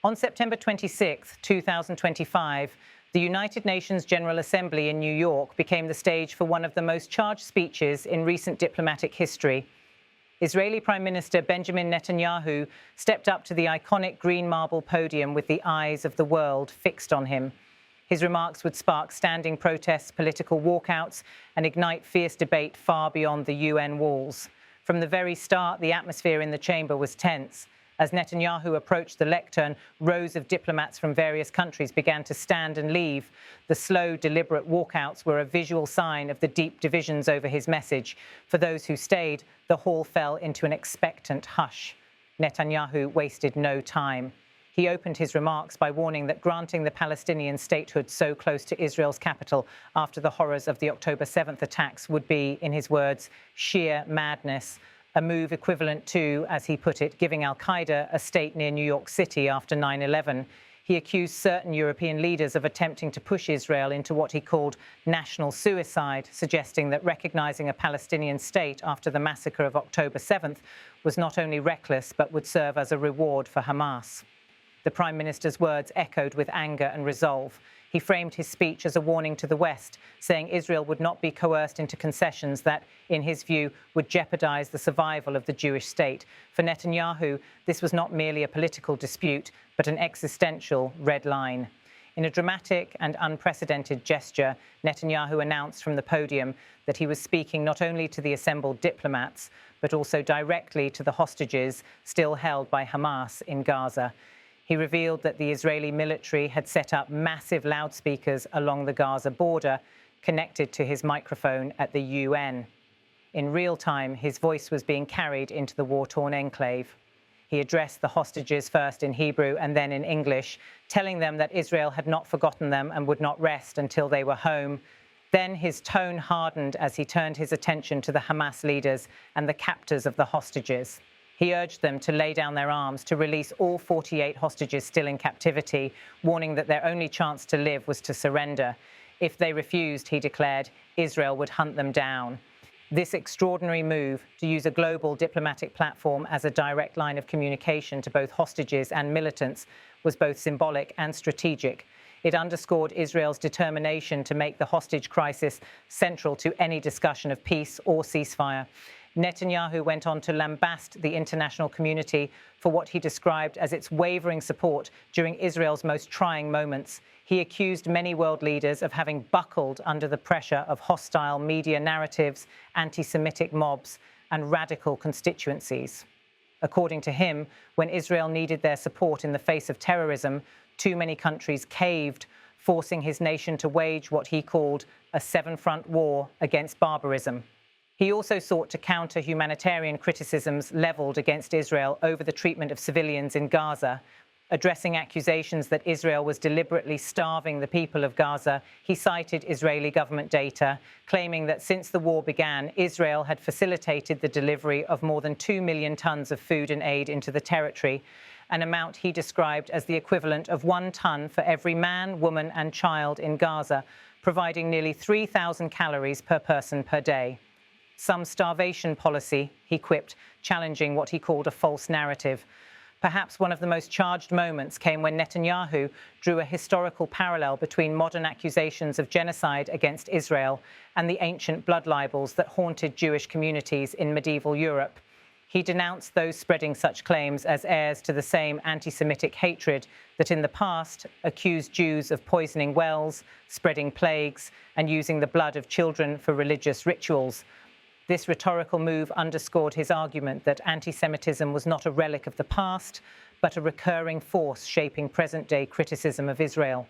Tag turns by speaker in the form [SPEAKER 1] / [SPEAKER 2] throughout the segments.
[SPEAKER 1] On September 26, 2025, the United Nations General Assembly in New York became the stage for one of the most charged speeches in recent diplomatic history. Israeli Prime Minister Benjamin Netanyahu stepped up to the iconic green marble podium with the eyes of the world fixed on him. His remarks would spark standing protests, political walkouts, and ignite fierce debate far beyond the UN walls. From the very start, the atmosphere in the chamber was tense. As Netanyahu approached the lectern, rows of diplomats from various countries began to stand and leave. The slow, deliberate walkouts were a visual sign of the deep divisions over his message. For those who stayed, the hall fell into an expectant hush. Netanyahu wasted no time. He opened his remarks by warning that granting the Palestinian statehood so close to Israel's capital after the horrors of the October 7th attacks would be, in his words, sheer madness. A move equivalent to, as he put it, giving al-Qaeda a state near New York City after 9/11. He accused certain European leaders of attempting to push Israel into what he called national suicide, suggesting that recognizing a Palestinian state after the massacre of October 7th was not only reckless, but would serve as a reward for Hamas. The Prime Minister's words echoed with anger and resolve. He framed his speech as a warning to the West, saying Israel would not be coerced into concessions that, in his view, would jeopardize the survival of the Jewish state. For Netanyahu, this was not merely a political dispute, but an existential red line. In a dramatic and unprecedented gesture, Netanyahu announced from the podium that he was speaking not only to the assembled diplomats, but also directly to the hostages still held by Hamas in Gaza. He revealed that the Israeli military had set up massive loudspeakers along the Gaza border, connected to his microphone at the UN. In real time, his voice was being carried into the war-torn enclave. He addressed the hostages first in Hebrew and then in English, telling them that Israel had not forgotten them and would not rest until they were home. Then his tone hardened as he turned his attention to the Hamas leaders and the captors of the hostages. He urged them to lay down their arms, to release all 48 hostages still in captivity, warning that their only chance to live was to surrender. If they refused, he declared, Israel would hunt them down. This extraordinary move to use a global diplomatic platform as a direct line of communication to both hostages and militants was both symbolic and strategic. It underscored Israel's determination to make the hostage crisis central to any discussion of peace or ceasefire. Netanyahu went on to lambast the international community for what he described as its wavering support during Israel's most trying moments. He accused many world leaders of having buckled under the pressure of hostile media narratives, anti-Semitic mobs, and radical constituencies. According to him, when Israel needed their support in the face of terrorism, too many countries caved, forcing his nation to wage what he called a seven-front war against barbarism. He also sought to counter humanitarian criticisms leveled against Israel over the treatment of civilians in Gaza. Addressing accusations that Israel was deliberately starving the people of Gaza, he cited Israeli government data, claiming that since the war began, Israel had facilitated the delivery of more than 2 million tons of food and aid into the territory, an amount he described as the equivalent of 1 ton for every man, woman, and child in Gaza, providing nearly 3,000 calories per person per day. Some starvation policy, he quipped, challenging what he called a false narrative. Perhaps one of the most charged moments came when Netanyahu drew a historical parallel between modern accusations of genocide against Israel and the ancient blood libels that haunted Jewish communities in medieval Europe. He denounced those spreading such claims as heirs to the same anti-Semitic hatred that in the past accused Jews of poisoning wells, spreading plagues, and using the blood of children for religious rituals. This rhetorical move underscored his argument that anti-Semitism was not a relic of the past, but a recurring force shaping present-day criticism of Israel.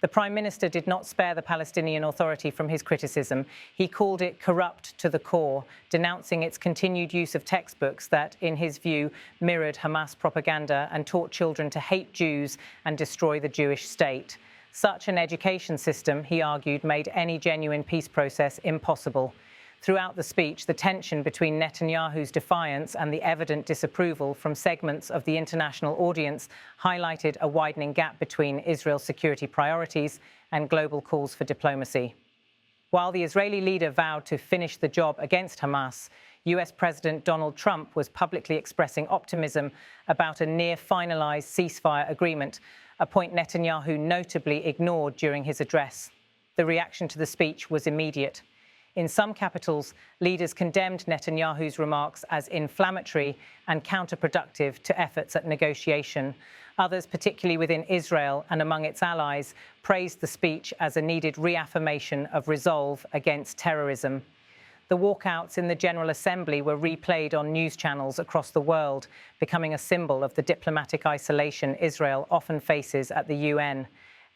[SPEAKER 1] The Prime Minister did not spare the Palestinian Authority from his criticism. He called it corrupt to the core, denouncing its continued use of textbooks that, in his view, mirrored Hamas propaganda and taught children to hate Jews and destroy the Jewish state. Such an education system, he argued, made any genuine peace process impossible. Throughout the speech, the tension between Netanyahu's defiance and the evident disapproval from segments of the international audience highlighted a widening gap between Israel's security priorities and global calls for diplomacy. While the Israeli leader vowed to finish the job against Hamas, US President Donald Trump was publicly expressing optimism about a near-finalized ceasefire agreement, a point Netanyahu notably ignored during his address. The reaction to the speech was immediate. In some capitals, leaders condemned Netanyahu's remarks as inflammatory and counterproductive to efforts at negotiation. Others, particularly within Israel and among its allies, praised the speech as a needed reaffirmation of resolve against terrorism. The walkouts in the General Assembly were replayed on news channels across the world, becoming a symbol of the diplomatic isolation Israel often faces at the UN.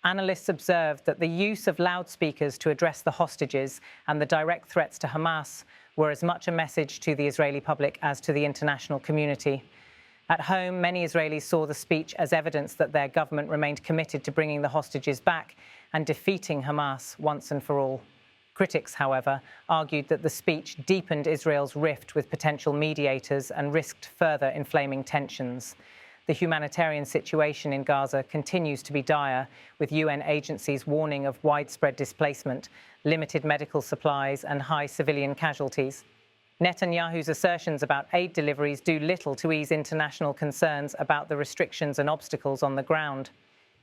[SPEAKER 1] Analysts observed that the use of loudspeakers to address the hostages and the direct threats to Hamas were as much a message to the Israeli public as to the international community. At home, many Israelis saw the speech as evidence that their government remained committed to bringing the hostages back and defeating Hamas once and for all. Critics, however, argued that the speech deepened Israel's rift with potential mediators and risked further inflaming tensions. The humanitarian situation in Gaza continues to be dire, with UN agencies warning of widespread displacement, limited medical supplies and high civilian casualties. Netanyahu's assertions about aid deliveries do little to ease international concerns about the restrictions and obstacles on the ground.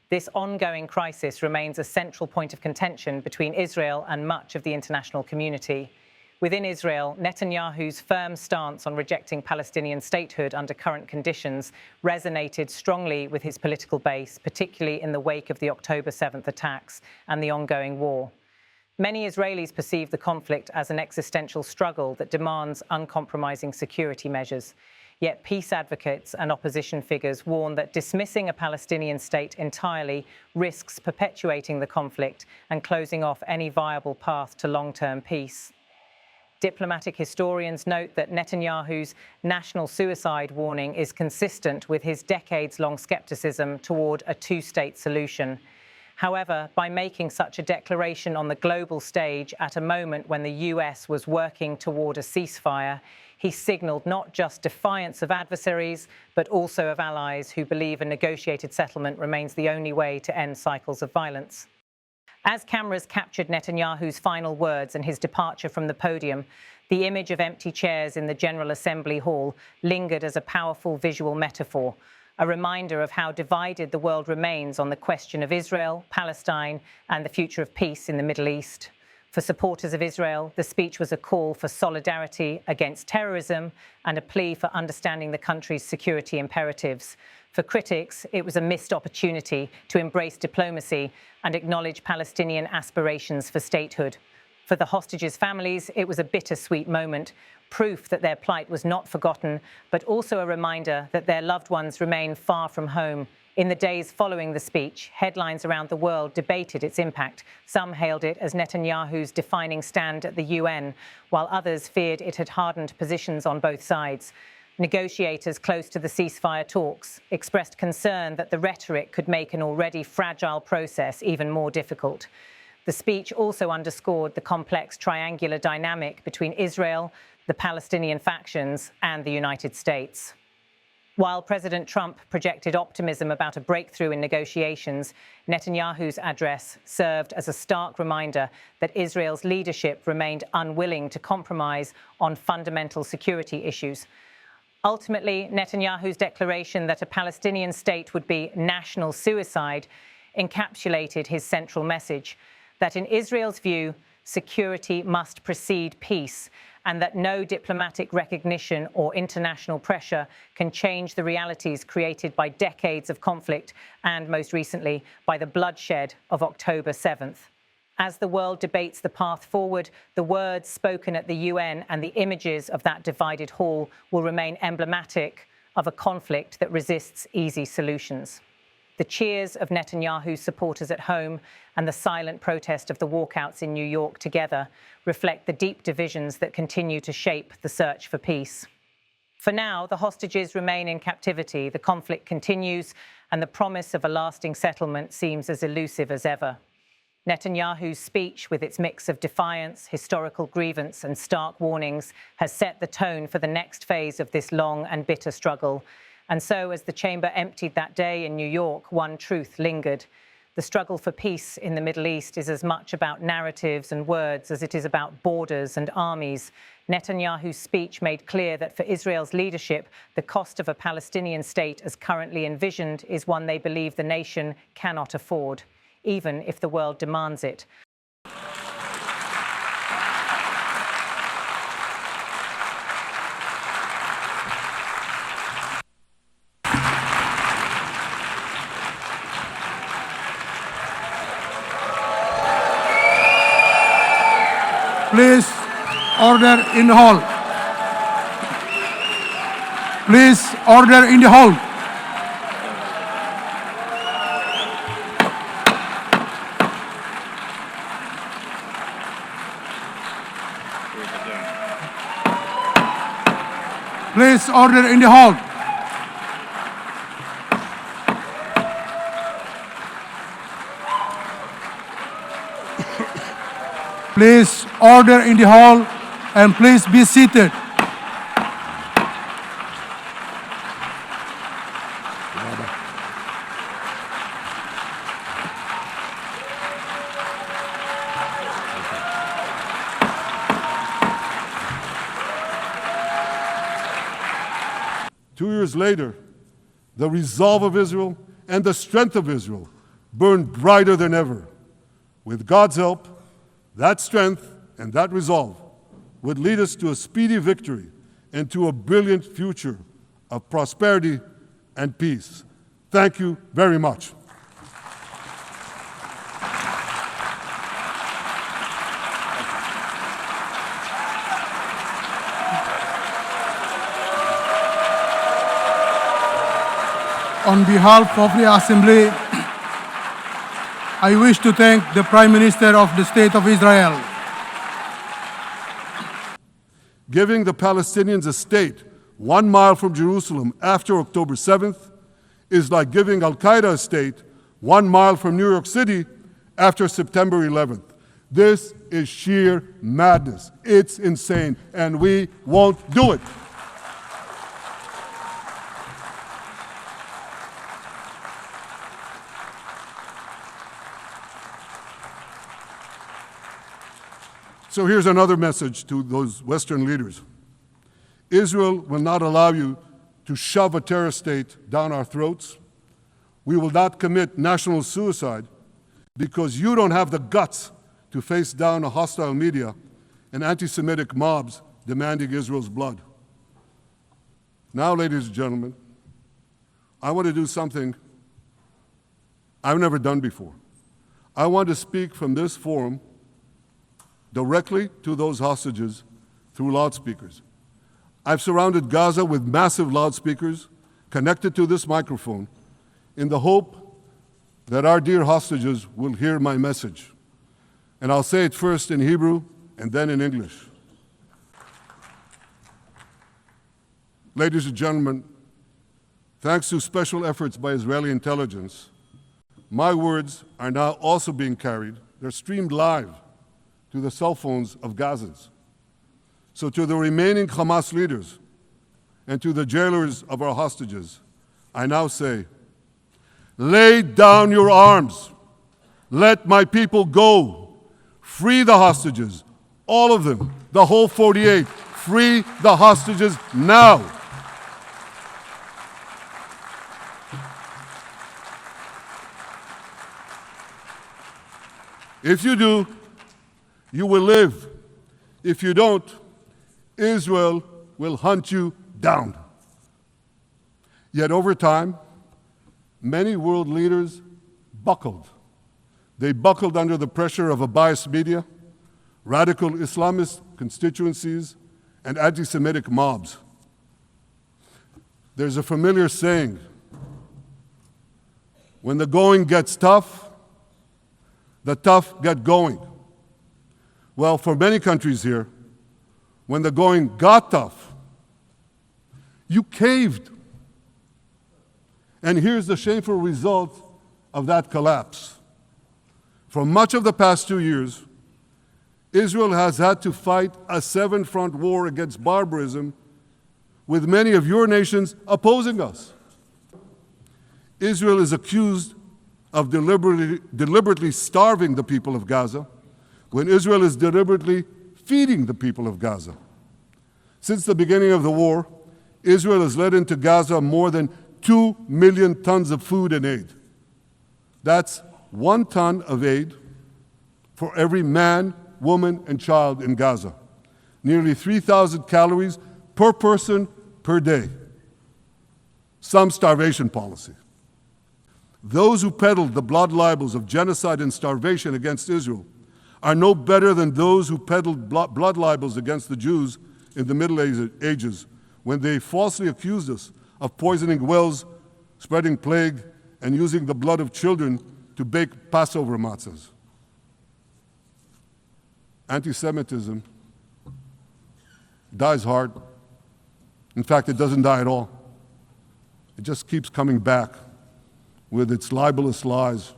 [SPEAKER 1] This ongoing crisis remains a central point of contention between Israel and much of the international community. Within Israel, Netanyahu's firm stance on rejecting Palestinian statehood under current conditions resonated strongly with his political base, particularly in the wake of the October 7th attacks and the ongoing war. Many Israelis perceive the conflict as an existential struggle that demands uncompromising security measures. Yet peace advocates and opposition figures warn that dismissing a Palestinian state entirely risks perpetuating the conflict and closing off any viable path to long-term peace. Diplomatic historians note that Netanyahu's national suicide warning is consistent with his decades-long skepticism toward a two-state solution. However, by making such a declaration on the global stage at a moment when the US was working toward a ceasefire, he signaled not just defiance of adversaries, but also of allies who believe a negotiated settlement remains the only way to end cycles of violence. As cameras captured Netanyahu's final words and his departure from the podium, the image of empty chairs in the General Assembly hall lingered as a powerful visual metaphor, a reminder of how divided the world remains on the question of Israel, Palestine, and the future of peace in the Middle East. For supporters of Israel, the speech was a call for solidarity against terrorism and a plea for understanding the country's security imperatives. For critics, it was a missed opportunity to embrace diplomacy and acknowledge Palestinian aspirations for statehood. For the hostages' families, it was a bittersweet moment, proof that their plight was not forgotten, but also a reminder that their loved ones remain far from home. In the days following the speech, headlines around the world debated its impact. Some hailed it as Netanyahu's defining stand at the UN, while others feared it had hardened positions on both sides. Negotiators close to the ceasefire talks expressed concern that the rhetoric could make an already fragile process even more difficult. The speech also underscored the complex triangular dynamic between Israel, the Palestinian factions, and the United States. While President Trump projected optimism about a breakthrough in negotiations, Netanyahu's address served as a stark reminder that Israel's leadership remained unwilling to compromise on fundamental security issues. Ultimately, Netanyahu's declaration that a Palestinian state would be national suicide encapsulated his central message, that in Israel's view, security must precede peace, and that no diplomatic recognition or international pressure can change the realities created by decades of conflict and, most recently, by the bloodshed of October 7th. As the world debates the path forward, the words spoken at the UN and the images of that divided hall will remain emblematic of a conflict that resists easy solutions. The cheers of Netanyahu's supporters at home and the silent protest of the walkouts in New York together reflect the deep divisions that continue to shape the search for peace. For now, the hostages remain in captivity, the conflict continues, and the promise of a lasting settlement seems as elusive as ever. Netanyahu's speech, with its mix of defiance, historical grievance, and stark warnings, has set the tone for the next phase of this long and bitter struggle. And so, as the chamber emptied that day in New York, one truth lingered. The struggle for peace in the Middle East is as much about narratives and words as it is about borders and armies. Netanyahu's speech made clear that for Israel's leadership, the cost of a Palestinian state as currently envisioned is one they believe the nation cannot afford, even if the world demands it.
[SPEAKER 2] Please, order in the hall. Please, order in the hall. Please, order in the hall. Please, order in the hall, and please be seated.
[SPEAKER 3] Two years later, the resolve of Israel and the strength of Israel burned brighter than ever. With God's help, that strength and that resolve would lead us to a speedy victory and to a brilliant future of prosperity and peace. Thank you very much.
[SPEAKER 2] On behalf of the Assembly, I wish to thank the Prime Minister of the State of Israel.
[SPEAKER 3] Giving the Palestinians a state 1 mile from Jerusalem after October 7th is like giving Al-Qaeda a state 1 mile from New York City after September 11th. This is sheer madness. It's insane, and we won't do it. So here's another message to those Western leaders. Israel will not allow you to shove a terrorist state down our throats. We will not commit national suicide because you don't have the guts to face down a hostile media and anti-Semitic mobs demanding Israel's blood. Now, ladies and gentlemen, I want to do something I've never done before. I want to speak from this forum directly to those hostages through loudspeakers. I've surrounded Gaza with massive loudspeakers connected to this microphone in the hope that our dear hostages will hear my message. And I'll say it first in Hebrew and then in English. Ladies and gentlemen, thanks to special efforts by Israeli intelligence, my words are now also being carried. They're streamed live to the cell phones of Gazans. So to the remaining Hamas leaders and to the jailers of our hostages, I now say, lay down your arms. Let my people go. Free the hostages, all of them, the whole 48. Free the hostages now. If you do, you will live. If you don't, Israel will hunt you down. Yet over time, many world leaders buckled. They buckled under the pressure of a biased media, radical Islamist constituencies, and anti-Semitic mobs. There's a familiar saying, when the going gets tough, the tough get going. Well, for many countries here, when the going got tough, you caved. And here's the shameful result of that collapse. For much of the past 2 years, Israel has had to fight a 7-front war against barbarism with many of your nations opposing us. Israel is accused of deliberately starving the people of Gaza when Israel is deliberately feeding the people of Gaza. Since the beginning of the war, Israel has let into Gaza more than 2 million tons of food and aid. That's 1 ton of aid for every man, woman, and child in Gaza. Nearly 3,000 calories per person per day. Some starvation policy. Those who peddled the blood libels of genocide and starvation against Israel are no better than those who peddled blood libels against the Jews in the Middle Ages when they falsely accused us of poisoning wells, spreading plague, and using the blood of children to bake Passover matzahs. Anti-Semitism dies hard. In fact, it doesn't die at all. It just keeps coming back with its libelous lies,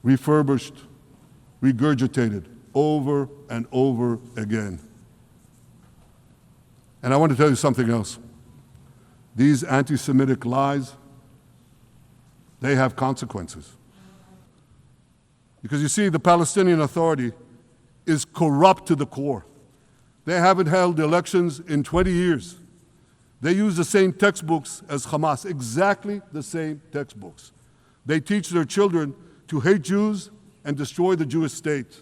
[SPEAKER 3] refurbished, regurgitated over and over again. And I want to tell you something else. These anti-Semitic lies, they have consequences. Because you see, the Palestinian Authority is corrupt to the core. They haven't held elections in 20 years. They use the same textbooks as Hamas, exactly the same textbooks. They teach their children to hate Jews and destroy the Jewish state.